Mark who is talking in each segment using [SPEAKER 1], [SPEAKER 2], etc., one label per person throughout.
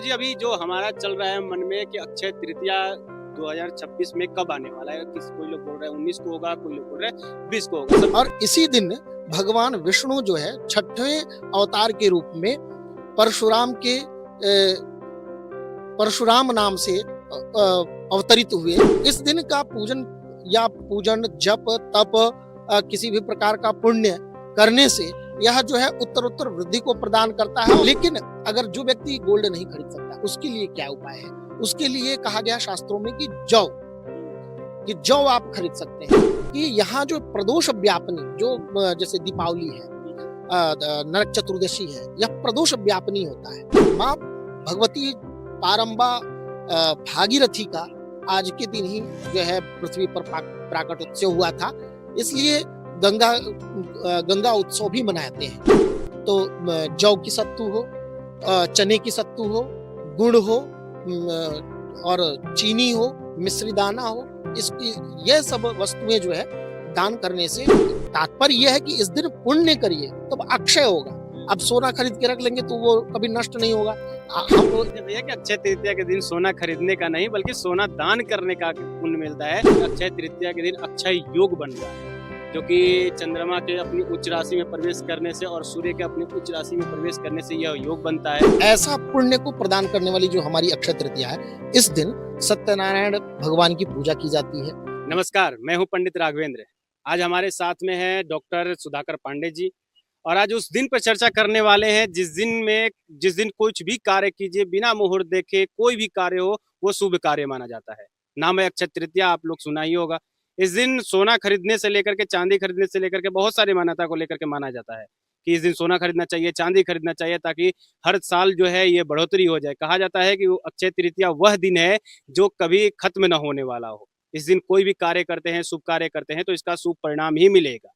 [SPEAKER 1] गुरुजी अभी जो हमारा चल रहा है मन में कि अक्षय तृतीया 2026 में कब आने वाला है। कोई लोग बोल रहे हैं 19 को होगा, कोई लोग बोल रहे हैं 20 को होगा।
[SPEAKER 2] और इसी दिन भगवान विष्णु जो है छठवें अवतार के रूप में परशुराम के परशुराम नाम से अवतरित हुए। इस दिन का पूजन जप तप किसी भी प्रकार का पुण्य करने से यह जो है उत्तर वृद्धि को प्रदान करता है। लेकिन अगर जो व्यक्ति गोल्ड नहीं खरीद सकता उसके लिए क्या उपाय है? उसके लिए कहा गया शास्त्रों में कि जौ आप खरीद सकते हैं। कि यहाँ जो प्रदोष व्यापनी जो जैसे दीपावली है, नरक चतुर्दशी है, यह प्रदोष व्यापनी होता है। माँ भगवती पारंबा भागीरथी का आज के दिन ही जो है पृथ्वी पर प्राकट उत्सव हुआ था, इसलिए गंगा उत्सव भी मनाते हैं। तो जौ की सत्तू हो, चने की सत्तू हो, गुड़ हो और चीनी हो, मिश्री दाना हो, इसकी यह सब वस्तुएं जो है दान करने से तात्पर्य यह है कि इस दिन पुण्य करिए तब अक्षय होगा। अब सोना खरीद के रख लेंगे तो वो कभी नष्ट नहीं होगा।
[SPEAKER 1] हम बोलते भैया कि अक्षय तृतीया के दिन सोना खरीदने का नहीं बल्कि सोना दान करने का पुण्य मिलता है। अक्षय तृतीया के दिन अक्षय योग बन रहा है, जो कि चंद्रमा के अपनी उच्च राशि में प्रवेश करने से और सूर्य के अपनी उच्च राशि में प्रवेश करने से यह योग बनता है।
[SPEAKER 2] ऐसा पुण्य को प्रदान करने वाली जो हमारी अक्षय तृतीया है, इस दिन सत्यनारायण भगवान की पूजा की जाती है।
[SPEAKER 1] नमस्कार, मैं हूं पंडित राघवेंद्र। आज हमारे साथ में है डॉक्टर सुधाकर पांडे जी, और आज उस दिन पर चर्चा करने वाले हैं जिस दिन कुछ भी कार्य कीजिए बिना मुहूर्त देखे, कोई भी कार्य हो वो शुभ कार्य माना जाता है। नाम है अक्षय तृतीया, आप लोग सुना ही होगा। इस दिन सोना खरीदने से लेकर के चांदी खरीदने से लेकर के बहुत सारी मान्यता को लेकर के माना जाता है कि इस दिन सोना खरीदना चाहिए, चांदी खरीदना चाहिए, ताकि हर साल जो है ये बढ़ोतरी हो जाए। कहा जाता है कि वो अक्षय तृतीया वह दिन है जो कभी खत्म न होने वाला हो। इस दिन कोई भी कार्य करते हैं, शुभ कार्य करते हैं तो इसका शुभ परिणाम ही मिलेगा।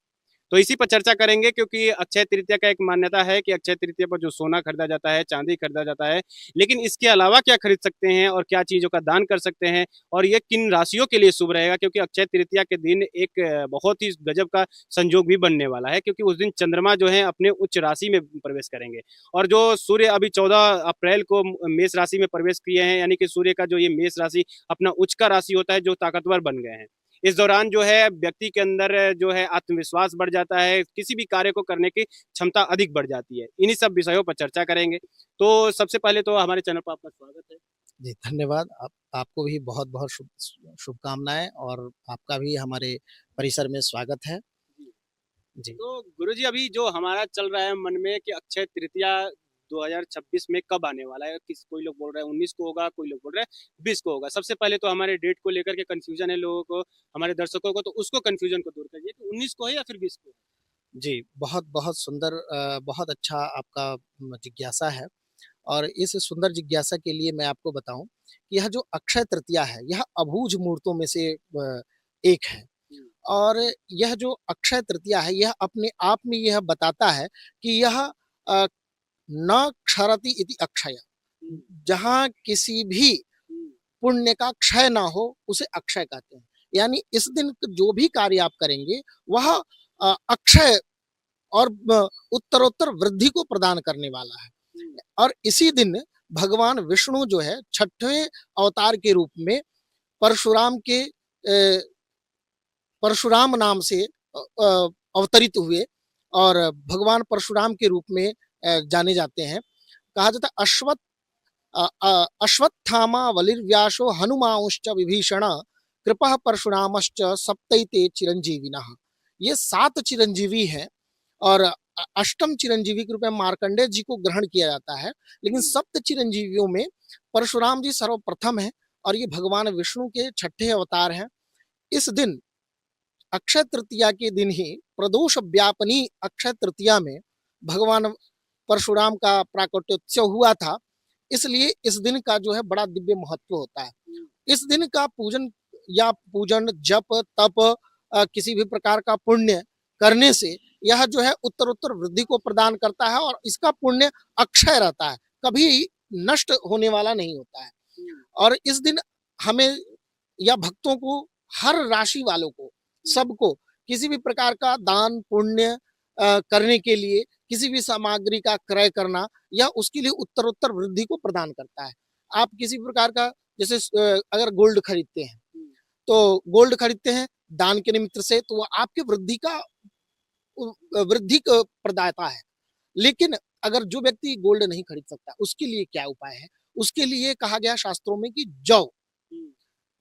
[SPEAKER 1] तो इसी पर चर्चा करेंगे, क्योंकि अक्षय तृतीया का एक मान्यता है कि अक्षय तृतीया पर जो सोना खरीदा जाता है, चांदी खरीदा जाता है, लेकिन इसके अलावा क्या खरीद सकते हैं और क्या चीजों का दान कर सकते हैं और ये किन राशियों के लिए शुभ रहेगा। क्योंकि अक्षय तृतीया के दिन एक बहुत ही गजब का संयोग भी बनने वाला है, क्योंकि उस दिन चंद्रमा जो है अपने उच्च राशि में प्रवेश करेंगे और जो सूर्य अभी 14 अप्रैल को मेष राशि में प्रवेश किए हैं, यानी कि सूर्य का जो ये मेष राशि अपना उच्च का राशि होता है, जो ताकतवर बन गए हैं। इस दौरान जो है व्यक्ति के अंदर जो है आत्मविश्वास बढ़ जाता है, किसी भी कार्य को करने की क्षमता अधिक बढ़ जाती है। इन्हीं सब विषयों पर चर्चा करेंगे। तो सबसे पहले तो हमारे चैनल पर आपका स्वागत है।
[SPEAKER 2] जी धन्यवाद। आपको भी बहुत बहुत शुभकामनाएं और आपका भी हमारे परिसर में स्वागत है।
[SPEAKER 1] जी तो गुरुजी अभी जो हमारा चल रहा है मन में कि अक्षय तृतीया 2026 में कब आने वाला है। कोई लोग बोल रहे हैं 19 को होगा, कोई लोग बोल रहे हैं 20 को होगा। सबसे पहले तो हमारे डेट को लेकर के कंफ्यूजन है लोगों को, हमारे दर्शकों को, तो उसको कंफ्यूजन को दूर करिए कि 19 को है या फिर 20 को।
[SPEAKER 2] जी बहुत बहुत सुंदर, बहुत अच्छा आपका जिज्ञासा है। और इस सुंदर जिज्ञासा के लिए मैं आपको बताऊं कि यह जो अक्षय तृतीया है यह अबूझ मुहूर्तों में से एक है। और यह जो अक्षय तृतीया है यह अपने आप में यह बताता है कि यह न क्षरति इति अक्षय, जहां किसी भी पुण्य का क्षय ना हो उसे अक्षय कहते हैं। यानी इस दिन जो भी कार्य आप करेंगे वह अक्षय और उत्तरोत्तर वृद्धि को प्रदान करने वाला है। और इसी दिन भगवान विष्णु जो है छठवें अवतार के रूप में परशुराम नाम से अवतरित हुए और भगवान परशुराम के रूप में जाने जाते हैं। कहा जाता है अश्वत्थामा बलिर्व्यासो हनुमांश्च विभीषण कृपा परशुरामश्च सप्तैते चिरंजीविनः। ये 7 चिरंजीवी हैं और अष्टम चिरंजीवी के रूप में मार्कंडेय जी को ग्रहण किया जाता है, लेकिन सप्त चिरंजीवियों में परशुराम जी सर्वप्रथम है और ये भगवान विष्णु के छठे अवतार हैं। इस दिन अक्षय तृतीया के दिन ही प्रदोष व्यापनी अक्षय तृतीया में भगवान परशुराम का प्राकट्योत्सव हुआ था, इसलिए इस दिन का जो है बड़ा दिव्य महत्व होता है। इस दिन का पूजन जप तप किसी भी प्रकार का पुण्य करने से यह जो है उत्तर वृद्धि को प्रदान करता है और इसका पुण्य अक्षय रहता है, कभी नष्ट होने वाला नहीं होता है। और इस दिन हमें या भक्तों को, हर राशि वालों को, सबको किसी भी प्रकार का दान पुण्य करने के लिए किसी भी सामग्री का क्रय करना या उसके लिए उत्तरोत्तर वृद्धि को प्रदान करता है। आप किसी प्रकार का जैसे अगर गोल्ड खरीदते हैं तो गोल्ड खरीदते हैं दान के निमित्त से, तो वो आपके वृद्धि का प्रदाता है। लेकिन अगर जो व्यक्ति गोल्ड नहीं खरीद सकता उसके लिए क्या उपाय है? उसके लिए कहा गया शास्त्रों में कि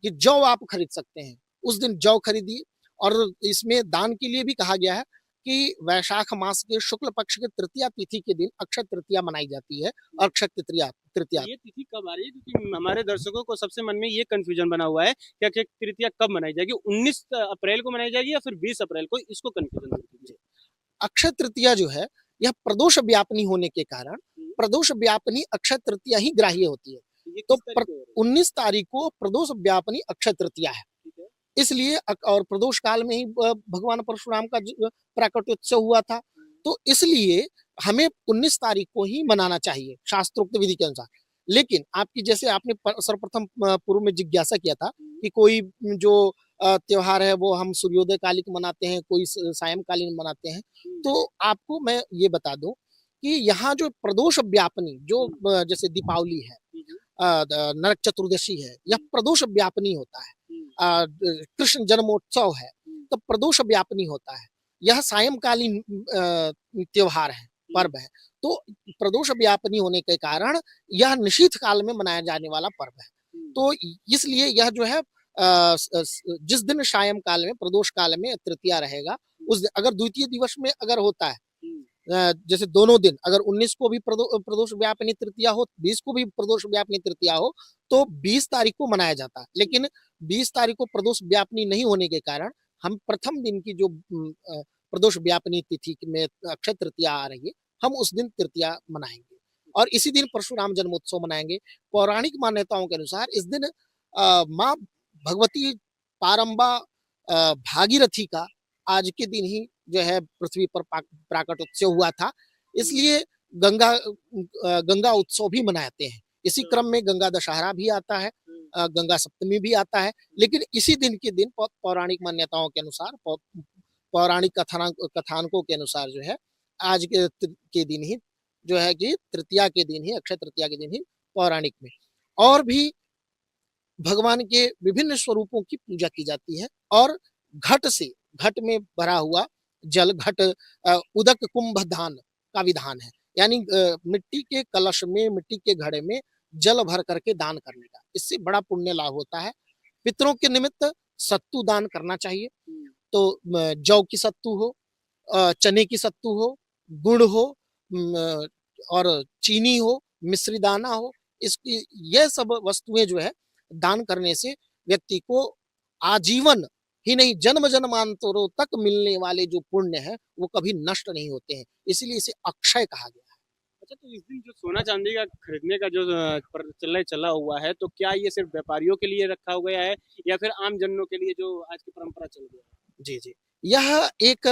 [SPEAKER 2] जौ आप खरीद सकते हैं। उस दिन जौ खरीदिए। और इसमें दान के लिए भी कहा गया है कि वैशाख मास के शुक्ल पक्ष के तृतीया तिथि के दिन अक्षय तृतीया मनाई जाती है। अक्षय तृतीया तृतीया
[SPEAKER 1] ये तिथि कब आ रही है? क्योंकि हमारे दर्शकों को सबसे मन में ये कंफ्यूजन बना हुआ है कि अक्षय तृतीया कब मनाई जाएगी? 19 अप्रैल को मनाई जाएगी या फिर 20 अप्रैल को? इसको कंफ्यूजन दूर कीजिए।
[SPEAKER 2] अक्षय तृतीया जो है यह प्रदोष व्यापनी होने के कारण प्रदोष व्यापनी अक्षय तृतीया ही ग्राह्य होती है।
[SPEAKER 1] ये
[SPEAKER 2] तो
[SPEAKER 1] किस तारीख को हो रही
[SPEAKER 2] 19 तारीख को प्रदोष व्यापनी अक्षय तृतीया है।
[SPEAKER 1] है?
[SPEAKER 2] इसलिए और प्रदोष काल में ही भगवान परशुराम का प्राकट्योत्सव हुआ था। तो इसलिए हमें 19 तारीख को ही मनाना चाहिए शास्त्रोक्त विधि के अनुसार। लेकिन आपकी जैसे आपने सर्वप्रथम पूर्व में जिज्ञासा किया था कि कोई जो त्योहार है वो हम सूर्योदय कालिक मनाते हैं, कोई सायंकालीन मनाते हैं। तो आपको मैं ये बता दूं कि यहाँ जो प्रदोष व्यापनी जो जैसे दीपावली है, नरक चतुर्दशी है, यह प्रदोष व्यापनी होता है। कृष्ण जन्मोत्सव है तो प्रदोष व्यापनी होता है। यह सायंकालीन त्योहार है, पर्व है। तो प्रदोष व्यापनी होने के कारण यह निशीथ काल में मनाया जाने वाला पर्व है। तो इसलिए यह जो है जिस दिन सायं काल में प्रदोष काल में तृतीया रहेगा उस दिन, अगर द्वितीय दिवस में अगर होता है जैसे दोनों दिन, अगर 19 को भी प्रदोष व्यापनी तृतीया हो, 20 को भी प्रदोष व्यापनी तृतीया हो, तो 20 तारीख को मनाया जाता है। लेकिन 20 तारीख को प्रदोष व्यापनी नहीं होने के कारण हम प्रथम दिन की जो प्रदोष व्यापनी तिथि में अक्षय तृतीया आ रही है, हम उस दिन तृतीया मनाएंगे और इसी दिन परशुराम जन्मोत्सव मनाएंगे। पौराणिक मान्यताओं के अनुसार इस दिन माँ भगवती पारंबा भागीरथी का आज के दिन ही जो है पृथ्वी पर प्राकट्योत्सव हुआ था। इसलिए गंगा उत्सव भी मनाते हैं। इसी क्रम में गंगा दशहरा भी आता है, गंगा सप्तमी भी आता है। लेकिन इसी दिन के दिन पौराणिक मान्यताओं के अनुसार, पौराणिक कथानकों के अनुसार जो है आज के दिन ही जो है कि तृतीया के दिन ही, अक्षय तृतीया के दिन ही पौराणिक में और भी भगवान के विभिन्न स्वरूपों की पूजा की जाती है। और घट में भरा हुआ जल, घट उदक कुंभ दान का विधान है। यानी मिट्टी के कलश में, मिट्टी के घड़े में जल भर करके दान करने का, इससे बड़ा पुण्य लाभ होता है। पितरों के निमित्त सत्तू दान करना चाहिए। तो जौ की सत्तू हो, चने की सत्तू हो, गुड़ हो और चीनी हो, मिश्री दाना हो, इसकी यह सब वस्तुएं जो है दान करने से व्यक्ति को आजीवन ही नहीं, जन्म जन्मांतरों तक मिलने वाले जो पुण्य है वो कभी नष्ट नहीं होते हैं। इसीलिए इसे अक्षय कहा गया है।
[SPEAKER 1] अच्छा, तो इस दिन जो सोना चांदी का खरीदने का जो प्रचलन चला हुआ है, तो क्या ये सिर्फ व्यापारियों के लिए रखा गया है या फिर आम जनों के लिए जो आज की परंपरा चल रही है?
[SPEAKER 2] जी जी, यह एक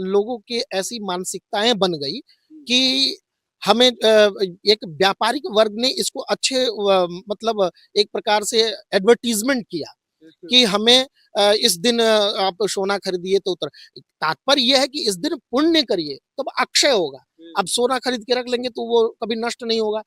[SPEAKER 2] लोगों की ऐसी मानसिकताएं बन गई कि हमें एक व्यापारिक वर्ग ने इसको अच्छे मतलब एक प्रकार से एडवर्टीजमेंट किया कि हमें इस दिन आप सोना खरीदिए तो उतर। तात्पर्य यह है कि इस दिन पुण्य करिए तब अक्षय होगा। अब सोना खरीद के रख लेंगे तो वो कभी नष्ट नहीं होगा।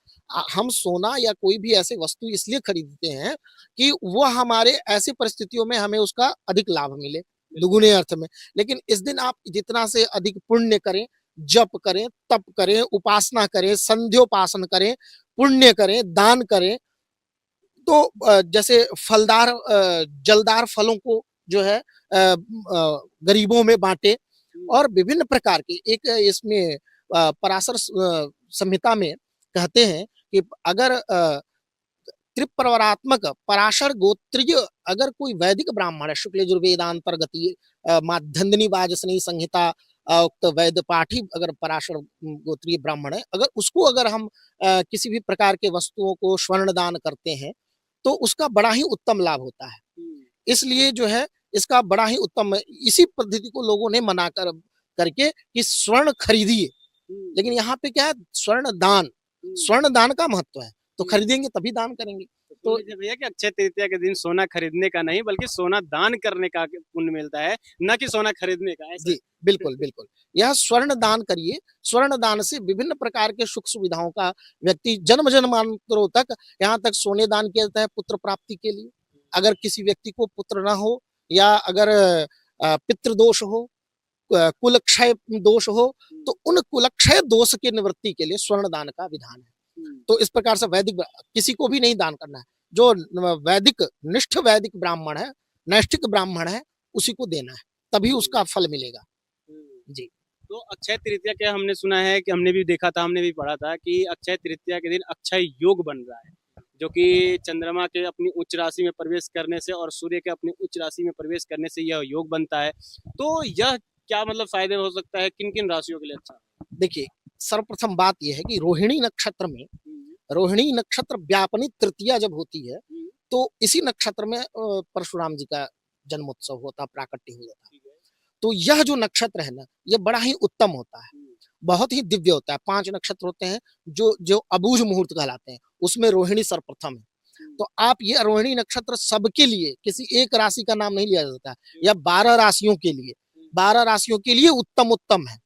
[SPEAKER 2] हम सोना या कोई भी ऐसे वस्तु इसलिए खरीदते हैं कि वो हमारे ऐसी परिस्थितियों में हमें उसका अधिक लाभ मिले, दुगुने अर्थ में। लेकिन इस दिन आप जितना से अधिक पुण्य करें, जप करें, तप करें, उपासना करें, संध्योपासन करें, पुण्य करें, दान करें, तो जैसे फलदार जलदार फलों को जो है गरीबों में बांटे। और विभिन्न प्रकार के एक इसमें पराशर संहिता में कहते हैं कि अगर त्रिप्रवरात्मक पराशर गोत्रीय अगर कोई वैदिक ब्राह्मण है, शुक्ल यजुर्वेदांतर्गत माध्यन्दिनी वाजसनी संहिता उक्त वैद पाठी अगर पराशर गोत्रीय ब्राह्मण है, अगर उसको अगर हम किसी भी प्रकार के वस्तुओं को स्वर्ण दान करते हैं तो उसका बड़ा ही उत्तम लाभ होता है। इसलिए जो है इसका बड़ा ही उत्तम, इसी पद्धति को लोगों ने मना करके कि स्वर्ण खरीदिए। लेकिन यहाँ पे क्या है, स्वर्ण दान का महत्व है। तो खरीदेंगे तभी दान करेंगे। तो
[SPEAKER 1] भैया कि अक्षय तृतीया के दिन सोना खरीदने का नहीं बल्कि सोना दान करने का पुण्य मिलता है, न कि सोना खरीदने का, ऐसा?
[SPEAKER 2] जी, बिल्कुल, बिल्कुल। यह स्वर्ण दान करिए, स्वर्ण दान से विभिन्न प्रकार के सुख सुविधाओं का व्यक्ति जन्म जन्मांतरों तक, यहाँ तक सोने दान किया जाता है पुत्र प्राप्ति के लिए। अगर किसी व्यक्ति को पुत्र ना हो या अगर पितृ दोष हो, कुल क्षय दोष हो, तो उन कुल क्षय दोष की निवृत्ति के लिए स्वर्ण दान का विधान है। तो इस प्रकार से वैदिक किसी को भी नहीं दान करना है। जो वैदिक निष्ठ वैदिक ब्राह्मण है, नैष्ठिक ब्राह्मण है, उसी को देना है, तभी उसका फल मिलेगा। जी।
[SPEAKER 1] तो अक्षय तृतीया के हमने सुना है कि हमने भी देखा था, हमने भी पढ़ा था कि अक्षय तृतीया के दिन अक्षय योग बन रहा है, जो कि चंद्रमा के अपनी उच्च राशि में प्रवेश करने से और सूर्य के अपनी उच्च राशि में प्रवेश करने से यह योग बनता है। तो यह क्या मतलब फायदे हो सकता है, किन किन राशियों के लिए अच्छा?
[SPEAKER 2] देखिए, सर्वप्रथम बात यह है कि रोहिणी नक्षत्र में, रोहिणी नक्षत्र व्यापनी तृतीया जब होती है, तो इसी नक्षत्र में परशुराम जी का जन्मोत्सव होता, प्राकट्य हो जाता है। तो यह जो नक्षत्र है ना, ये बड़ा ही उत्तम होता है, बहुत ही दिव्य होता है। 5 नक्षत्र होते हैं जो जो अबूझ मुहूर्त कहलाते हैं, उसमें रोहिणी सर्वप्रथम है। तो आप ये रोहिणी नक्षत्र सबके लिए, किसी एक राशि का नाम नहीं लिया जाता है, या 12 राशियों के लिए, 12 राशियों के लिए उत्तम है,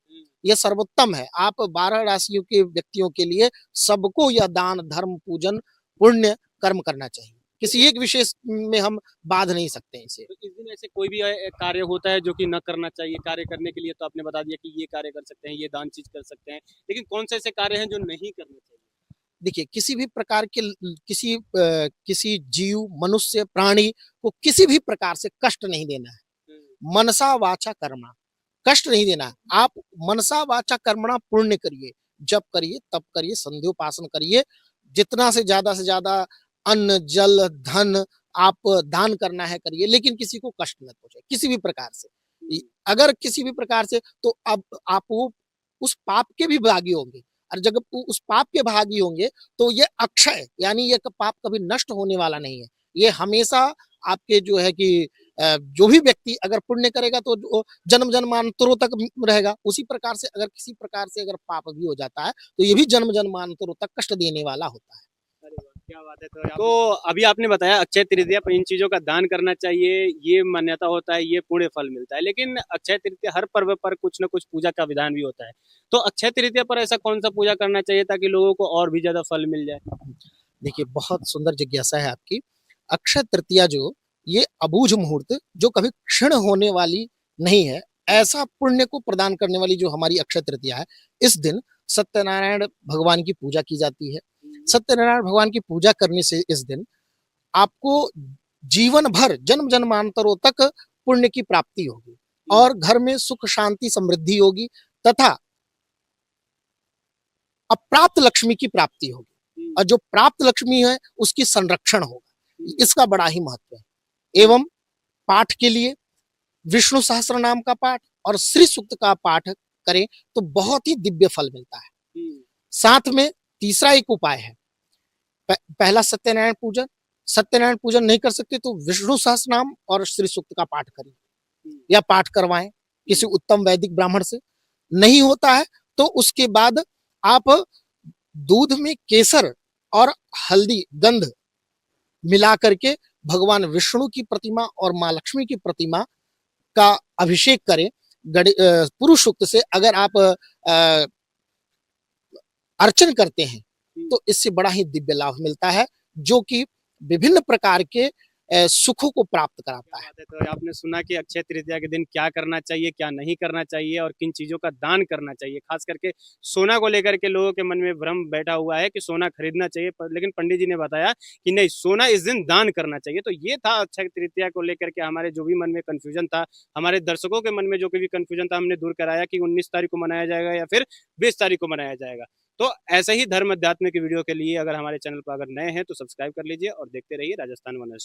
[SPEAKER 2] ये सर्वोत्तम है। आप 12 राशियों के व्यक्तियों के लिए सबको यह दान धर्म पूजन पुण्य कर्म करना चाहिए, किसी एक विशेष में हम बांध नहीं सकते इसे।
[SPEAKER 1] तो इस दिन ऐसे कोई भी कार्य होता है जो कि न करना चाहिए? कार्य करने के लिए तो आपने बता दिया कि ये कार्य कर सकते हैं, ये दान चीज कर सकते हैं, लेकिन कौन से ऐसे कार्य हैं जो नहीं करने चाहिए?
[SPEAKER 2] देखिए, किसी भी प्रकार के किसी जीव मनुष्य प्राणी को किसी भी प्रकार से कष्ट नहीं देना है। मनसा वाचा कर्मणा, कष्ट नहीं देना है। आप मनसा वाचा कर्मणा पुण्य करिए, जप करिए, तप करिए, संध्योपासन करिए, जितना से ज्यादा अन्न जल धन आप दान करना है करिए, लेकिन किसी को कष्ट न पहुंचे किसी भी प्रकार से। अगर किसी भी प्रकार से, तो अब आप वो उस पाप के भी भागी होंगे, और जब उस पाप के भागी होंगे तो ये अक्षय, यानी ये पाप कभी नष्ट होने वाला नहीं है। ये हमेशा आपके जो है कि जो भी व्यक्ति अगर पुण्य करेगा तो जन्म जन्मांतरों तक रहेगा। उसी प्रकार से अगर किसी प्रकार से अगर पाप भी हो जाता है तो ये भी जन्म जन्मांतरों तक कष्ट देने वाला होता है।
[SPEAKER 1] अरे वाह! क्या बात है। तो अभी आपने बताया अक्षय तृतीया पर इन चीज़ों का दान करना चाहिए, ये मान्यता होता है, ये पुण्य फल मिलता है। लेकिन अक्षय तृतीया हर पर्व पर कुछ न कुछ पूजा का विधान भी होता है। तो अक्षय तृतीया पर ऐसा कौन-सा पूजा करना चाहिए ताकि लोगों को और भी ज़्यादा फल मिल जाए?
[SPEAKER 2] देखिए, बहुत सुंदर जिज्ञासा है आपकी। अक्षय तृतीया जो ये अबूझ मुहूर्त जो कभी क्षीण होने वाली नहीं है, ऐसा पुण्य को प्रदान करने वाली जो हमारी अक्षय तृतीया है, इस दिन सत्यनारायण भगवान की पूजा की जाती है। सत्यनारायण भगवान की पूजा करने से इस दिन आपको जीवन भर जन्म जन्मांतरों तक पुण्य की प्राप्ति होगी और घर में सुख शांति समृद्धि होगी तथा अप्राप्त लक्ष्मी की प्राप्ति होगी, और जो प्राप्त लक्ष्मी है उसकी संरक्षण होगा। इसका बड़ा ही महत्व है। एवं पाठ के लिए विष्णु सहस्त्र नाम का पाठ और श्री सूक्त का पाठ करें तो बहुत ही दिव्य फल मिलता है। साथ में तीसरा एक उपाय है, पहला सत्यनारायण पूजन। सत्यनारायण पूजन नहीं कर सकते तो विष्णु सहस्त्र नाम और श्री सूक्त का पाठ करें या पाठ करवाएं किसी उत्तम वैदिक ब्राह्मण से। नहीं होता है तो उसके बाद आप दूध में केसर और हल्दी गंध मिला करके भगवान विष्णु की प्रतिमा और माँ लक्ष्मी की प्रतिमा का अभिषेक करें पुरुष सूक्त से। अगर आप अर्चन करते हैं तो इससे बड़ा ही दिव्य लाभ मिलता है, जो कि विभिन्न प्रकार के सुखों को प्राप्त कराता है।
[SPEAKER 1] तो आपने सुना कि अक्षय तृतीया के दिन क्या करना चाहिए, क्या नहीं करना चाहिए और किन चीज़ों का दान करना चाहिए। खास करके सोना को लेकर के लोगों के मन में भ्रम बैठा हुआ है कि सोना खरीदना चाहिए, लेकिन पंडित जी ने बताया कि नहीं, सोना इस दिन दान करना चाहिए। तो ये था अक्षय तृतीया को लेकर के हमारे जो भी मन में कन्फ्यूजन था, हमारे दर्शकों के मन में जो भी कन्फ्यूजन था, हमने दूर कराया कि 19 तारीख को मनाया जाएगा या फिर 20 तारीख को मनाया जाएगा। तो ऐसे ही धर्म अध्यात्म की वीडियो के लिए अगर हमारे चैनल पर अगर नए हैं तो सब्सक्राइब कर लीजिए और देखते रहिए राजस्थान वन।